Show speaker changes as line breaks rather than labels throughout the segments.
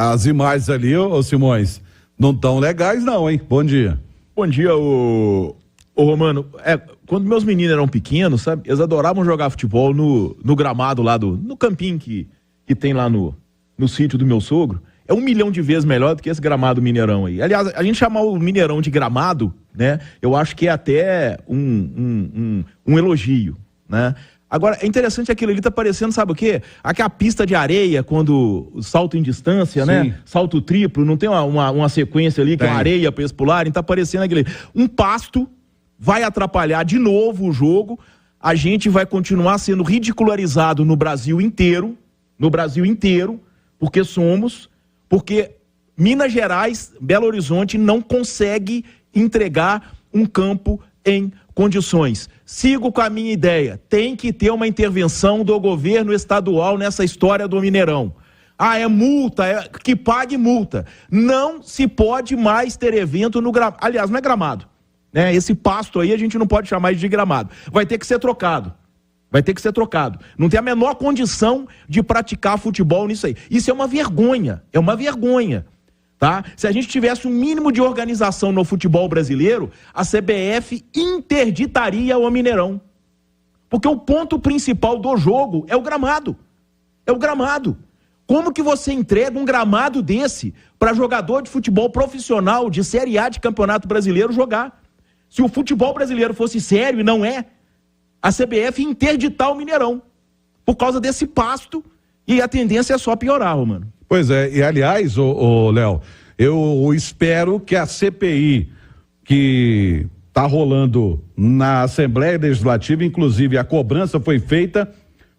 As imagens ali, ô Simões, não tão legais não, hein? Bom dia.
Bom dia, ô Romano. Quando meus meninos eram pequenos, sabe, eles adoravam jogar futebol no gramado lá no campinho que tem lá no sítio do meu sogro. É 1 milhão de vezes melhor do que esse gramado Mineirão aí. Aliás, a gente chamar o Mineirão de gramado, né? Eu acho que é até um elogio, né? Agora, é interessante aquilo ali, tá parecendo, sabe o quê? Aquela pista de areia, quando salto em distância, sim, né? Salto triplo, não tem uma sequência ali, que é uma areia para eles pularem, tá parecendo aquilo ali. Um pasto vai atrapalhar de novo o jogo, a gente vai continuar sendo ridicularizado no Brasil inteiro, porque Minas Gerais, Belo Horizonte não consegue entregar um campo em condições. Sigo com a minha ideia, tem que ter uma intervenção do governo estadual nessa história do Mineirão. É multa, que pague multa. Não se pode mais ter evento no gramado. Aliás, não é gramado, né? Esse pasto aí a gente não pode chamar de gramado. Vai ter que ser trocado. Não tem a menor condição de praticar futebol nisso aí. Isso é uma vergonha, tá? Se a gente tivesse um mínimo de organização no futebol brasileiro, a CBF interditaria o Mineirão. Porque o ponto principal do jogo é o gramado. Como que você entrega um gramado desse para jogador de futebol profissional de Série A de Campeonato Brasileiro jogar? Se o futebol brasileiro fosse sério, e não é, a CBF interditar o Mineirão por causa desse pasto, e a tendência é só piorar, mano.
Pois é, e aliás, Léo, eu espero que a CPI que está rolando na Assembleia Legislativa, inclusive a cobrança foi feita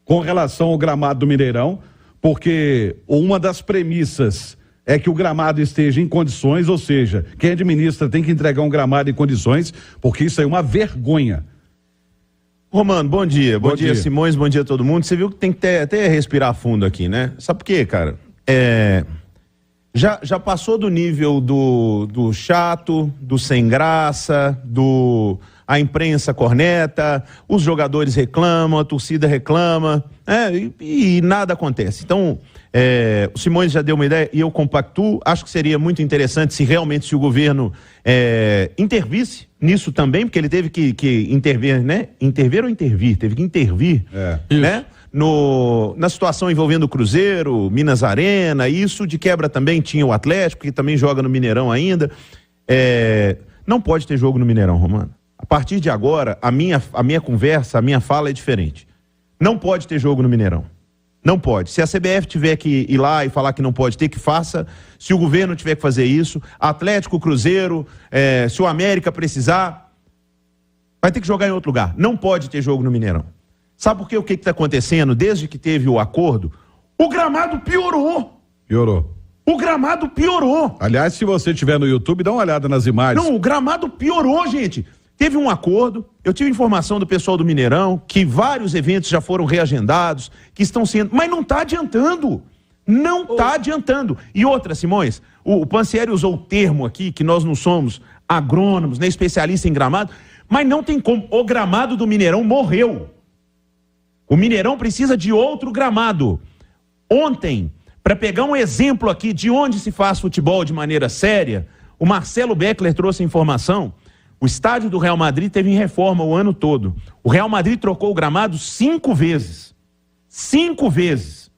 com relação ao gramado do Mineirão, porque uma das premissas é que o gramado esteja em condições, ou seja, quem administra tem que entregar um gramado em condições, porque isso aí é uma vergonha.
Romano, bom dia. Bom dia, Simões, bom dia a todo mundo. Você viu que tem que até respirar fundo aqui, né? Sabe por quê, cara? Já passou do nível do chato, do sem graça, a imprensa corneta, os jogadores reclamam, a torcida reclama, e nada acontece. Então, o Simões já deu uma ideia e eu compactuo. Acho que seria muito interessante se realmente o governo intervisse nisso também, porque ele teve que intervir, né? Intervir ou intervir? Teve que intervir, né? Na situação envolvendo o Cruzeiro, Minas Arena, isso de quebra também tinha o Atlético, que também joga no Mineirão ainda. Não pode ter jogo no Mineirão, Romano. A partir de agora, a minha conversa, a minha fala é diferente. Não pode ter jogo no Mineirão. Não pode. Se a CBF tiver que ir lá e falar que não pode ter, que faça. Se o governo tiver que fazer isso, Atlético, Cruzeiro, se o América precisar, vai ter que jogar em outro lugar. Não pode ter jogo no Mineirão. Sabe por quê? O que está acontecendo? Desde que teve o acordo, o gramado piorou. O gramado piorou.
Aliás, se você estiver no YouTube, dá uma olhada nas imagens.
Não, o gramado piorou, gente. Teve um acordo, eu tive informação do pessoal do Mineirão, que vários eventos já foram reagendados, que estão sendo, mas não está adiantando. Não está adiantando. E outra, Simões, o Pansieri usou o termo aqui, que nós não somos agrônomos, nem especialistas em gramado, mas não tem como. O gramado do Mineirão morreu. O Mineirão precisa de outro gramado. Ontem, para pegar um exemplo aqui de onde se faz futebol de maneira séria, o Marcelo Beckler trouxe informação. O estádio do Real Madrid teve em reforma o ano todo. O Real Madrid trocou o gramado 5 vezes. 5 vezes.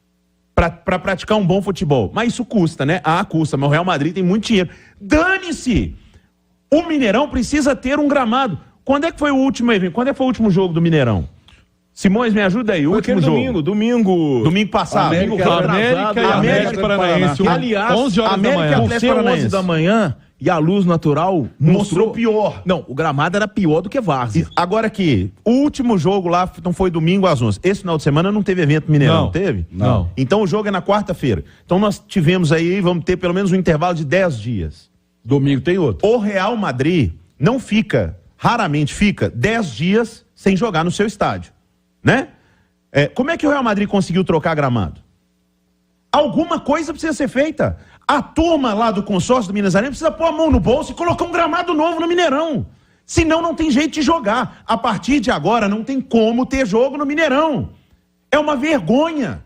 Para praticar um bom futebol. Mas isso custa, né? Custa, mas o Real Madrid tem muito dinheiro. Dane-se! O Mineirão precisa ter um gramado. Quando é que foi o último evento? Quando é que foi o último jogo do Mineirão? Simões, me ajuda aí. O último jogo.
Domingo passado.
América Paranaense.
Aliás,
11 horas da manhã.
Por ser 11 da manhã e a luz natural mostrou pior. Não, o gramado era pior do que várzea.
Agora aqui, o último jogo lá não foi domingo às 11. Esse final de semana não teve evento Mineirão, teve?
Não.
Então o jogo é na quarta-feira. Então nós tivemos aí, vamos ter pelo menos um intervalo de 10 dias.
Domingo tem outro.
O Real Madrid não fica, raramente fica, 10 dias sem jogar no seu estádio. Né? Como é que o Real Madrid conseguiu trocar gramado? Alguma coisa precisa ser feita. A turma lá do consórcio do Minas Arena precisa pôr a mão no bolso e colocar um gramado novo no Mineirão. Senão não tem jeito de jogar. A partir de agora não tem como ter jogo no Mineirão. É uma vergonha.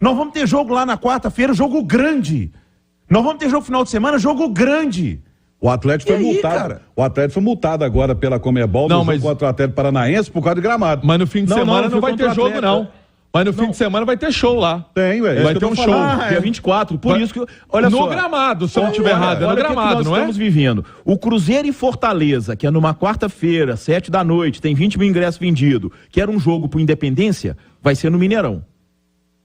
Nós vamos ter jogo lá na quarta-feira, jogo grande. Nós vamos ter jogo final de semana, jogo grande.
O Atlético foi multado. Cara? O Atlético foi multado agora pela Conmebol no jogo contra o Atlético Paranaense por causa de gramado.
Mas no fim de semana não vai ter jogo, não. Mas no fim de semana vai ter show lá.
Tem, velho.
Vai ter um show. Dia 24. Por isso que. Olha só. No gramado, se eu não estiver errado. É no gramado, não é? Estamos vivendo. O Cruzeiro e Fortaleza, que é numa quarta-feira, 7h, tem 20 mil ingressos vendidos, que era um jogo pro Independência, vai ser no Mineirão.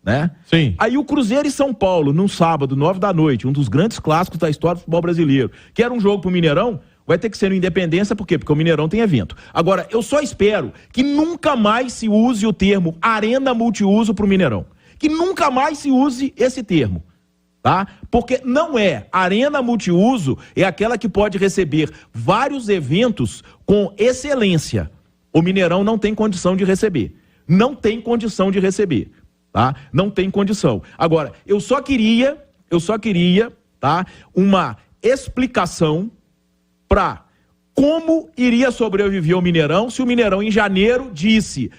Né? Sim. Aí o Cruzeiro e São Paulo, num sábado, 9h, um dos grandes clássicos da história do futebol brasileiro, que era um jogo pro Mineirão, vai ter que ser no Independência, por quê? Porque o Mineirão tem evento. Agora, eu só espero que nunca mais se use o termo Arena Multiuso pro Mineirão. Que nunca mais se use esse termo. Tá? Porque não é. Arena Multiuso é aquela que pode receber vários eventos com excelência. O Mineirão não tem condição de receber. Não tem condição de receber. Tá? Não tem condição. Agora, eu só queria, tá, uma explicação para como iria sobreviver o Mineirão se o Mineirão em janeiro disse: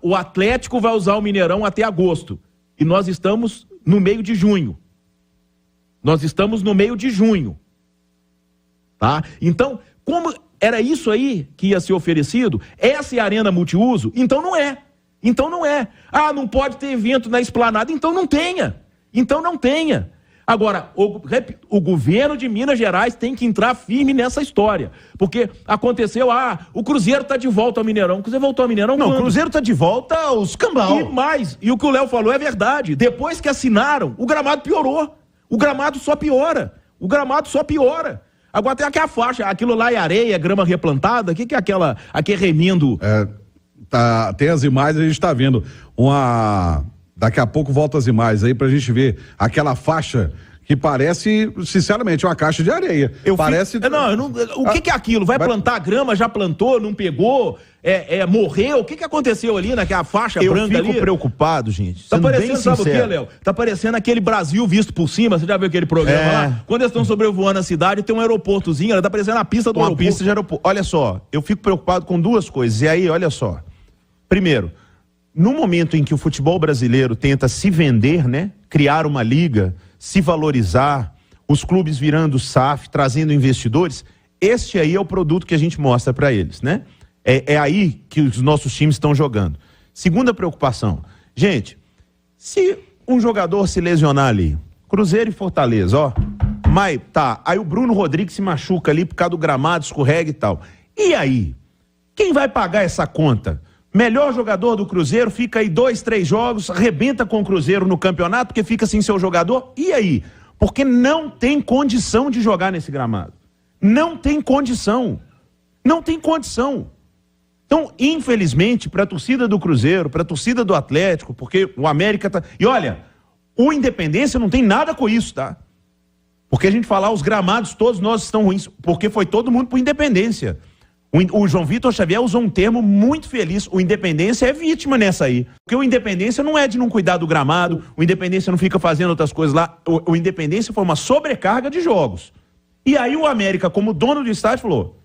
o Atlético vai usar o Mineirão até agosto. E nós estamos no meio de junho. Tá? Então, como era isso aí que ia ser oferecido, essa é a Arena Multiuso, então não é. Não pode ter evento na Esplanada, então não tenha. Agora, o governo de Minas Gerais tem que entrar firme nessa história, porque aconteceu, o Cruzeiro tá de volta ao Mineirão. O Cruzeiro voltou ao Mineirão? Não,
o Cruzeiro tá de volta aos cambal.
E o que o Léo falou é verdade. Depois que assinaram, o gramado piorou. O gramado só piora. Agora tem aquela faixa, aquilo lá é areia, grama replantada, o que é aquele remendo?
Tem as imagens, a gente tá vendo daqui a pouco volta as imagens aí pra gente ver aquela faixa que parece, sinceramente, uma caixa de areia. O que é aquilo? Vai plantar grama, já plantou, não pegou, morreu? O que aconteceu ali naquela faixa branca ali?
Eu fico preocupado, gente.
Tá parecendo, sabe o que, Léo? Tá parecendo aquele Brasil visto por cima. Você já viu aquele programa lá? Quando eles estão sobrevoando a cidade, tem um aeroportozinho, tá parecendo a pista do aeroporto.
Uma pista de aeroporto. Olha só, eu fico preocupado com duas coisas. E aí, olha só. Primeiro, no momento em que o futebol brasileiro tenta se vender, né? Criar uma liga, se valorizar, os clubes virando SAF, trazendo investidores, este aí é o produto que a gente mostra para eles, né? É aí que os nossos times estão jogando. Segunda preocupação, gente, se um jogador se lesionar ali, Cruzeiro e Fortaleza, aí o Bruno Rodrigues se machuca ali por causa do gramado, escorrega e tal. E aí? Quem vai pagar essa conta? Melhor jogador do Cruzeiro, fica aí 2, 3 jogos, arrebenta com o Cruzeiro no campeonato, porque fica sem seu jogador. E aí? Porque não tem condição de jogar nesse gramado. Não tem condição. Então, infelizmente, para a torcida do Cruzeiro, para a torcida do Atlético, porque o América tá... E olha, o Independência não tem nada com isso, tá? Porque a gente falar, os gramados todos nós estão ruins, porque foi todo mundo pro Independência. O João Vitor Xavier usou um termo muito feliz. O Independência é vítima nessa aí. Porque o Independência não é de não cuidar do gramado, o Independência não fica fazendo outras coisas lá. O Independência foi uma sobrecarga de jogos. E aí o América, como dono do estádio, falou: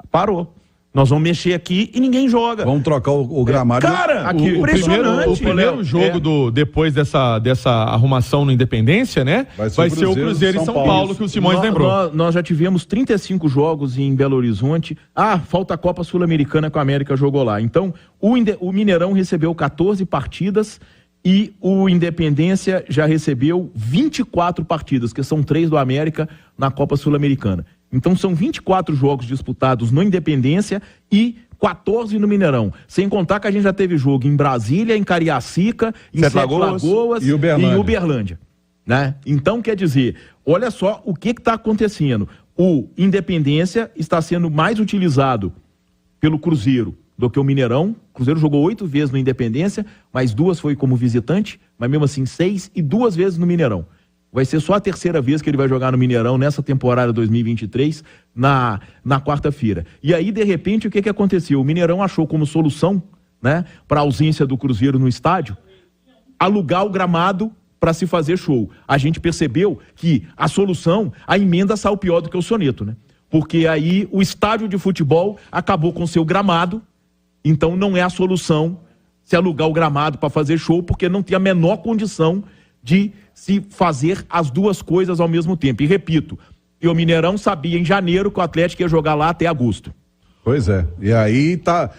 parou. Nós vamos mexer aqui e ninguém joga.
Vamos trocar o gramado.
Cara, impressionante. O primeiro jogo depois dessa arrumação no Independência, né? Vai ser o Cruzeiro e São Paulo, que o Simões lembrou. Nós já tivemos 35 jogos em Belo Horizonte. Falta a Copa Sul-Americana que a América jogou lá. Então, o Mineirão recebeu 14 partidas e o Independência já recebeu 24 partidas, que são 3 do América na Copa Sul-Americana. Então são 24 jogos disputados no Independência e 14 no Mineirão. Sem contar que a gente já teve jogo em Brasília, em Cariacica, em Sete Lagoas e Uberlândia. Né? Então, quer dizer, olha só o que está acontecendo. O Independência está sendo mais utilizado pelo Cruzeiro do que o Mineirão. O Cruzeiro jogou 8 vezes no Independência, mas 2 foi como visitante, mas mesmo assim 6 e 2 vezes no Mineirão. Vai ser só a terceira vez que ele vai jogar no Mineirão nessa temporada 2023, na quarta-feira. E aí, de repente, o que aconteceu? O Mineirão achou como solução, né, para a ausência do Cruzeiro no estádio, alugar o gramado para se fazer show. A gente percebeu que a solução, a emenda saiu pior do que o soneto, né? Porque aí o estádio de futebol acabou com seu gramado, então não é a solução se alugar o gramado para fazer show, porque não tem a menor condição de se fazer as duas coisas ao mesmo tempo. E repito, o Mineirão sabia em janeiro que o Atlético ia jogar lá até agosto.
Pois é. E aí tá.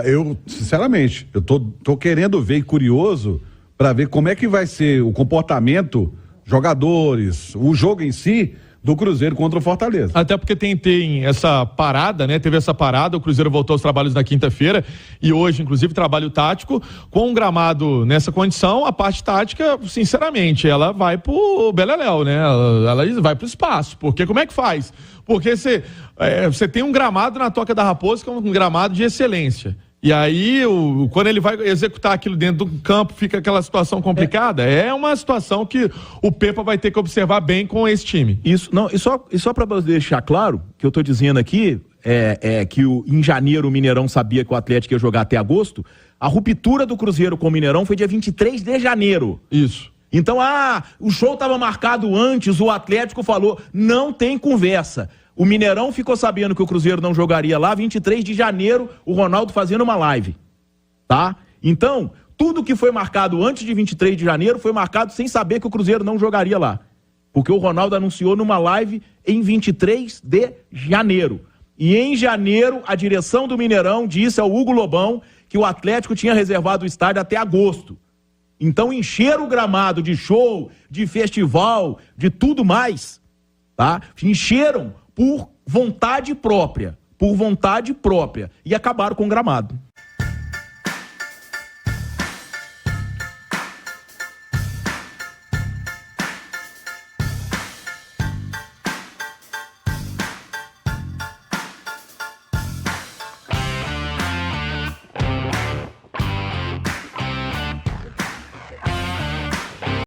Eu, sinceramente, eu tô querendo ver, curioso, para ver como é que vai ser o comportamento, jogadores, o jogo em si, do Cruzeiro contra o Fortaleza.
Até porque tem essa parada, né? Teve essa parada, o Cruzeiro voltou aos trabalhos na quinta-feira e hoje, inclusive, trabalho tático. Com um gramado nessa condição, a parte tática, sinceramente, ela vai pro beleléu, né? Ela vai pro espaço. Porque como é que faz? Porque você tem um gramado na Toca da Raposa que é um gramado de excelência. E aí, quando ele vai executar aquilo dentro do campo, fica aquela situação complicada. É uma situação que o Pepa vai ter que observar bem com esse time.
Isso, não, e só para deixar claro, que eu tô dizendo aqui, que em janeiro o Mineirão sabia que o Atlético ia jogar até agosto, a ruptura do Cruzeiro com o Mineirão foi dia 23 de janeiro.
Isso.
Então, o show estava marcado antes, o Atlético falou, não tem conversa. O Mineirão ficou sabendo que o Cruzeiro não jogaria lá, 23 de janeiro, o Ronaldo fazendo uma live, tá? Então, tudo que foi marcado antes de 23 de janeiro foi marcado sem saber que o Cruzeiro não jogaria lá. Porque o Ronaldo anunciou numa live em 23 de janeiro. E em janeiro, a direção do Mineirão disse ao Hugo Lobão que o Atlético tinha reservado o estádio até agosto. Então, encheram o gramado de show, de festival, de tudo mais, tá? Encheram por vontade própria, e acabaram com o gramado.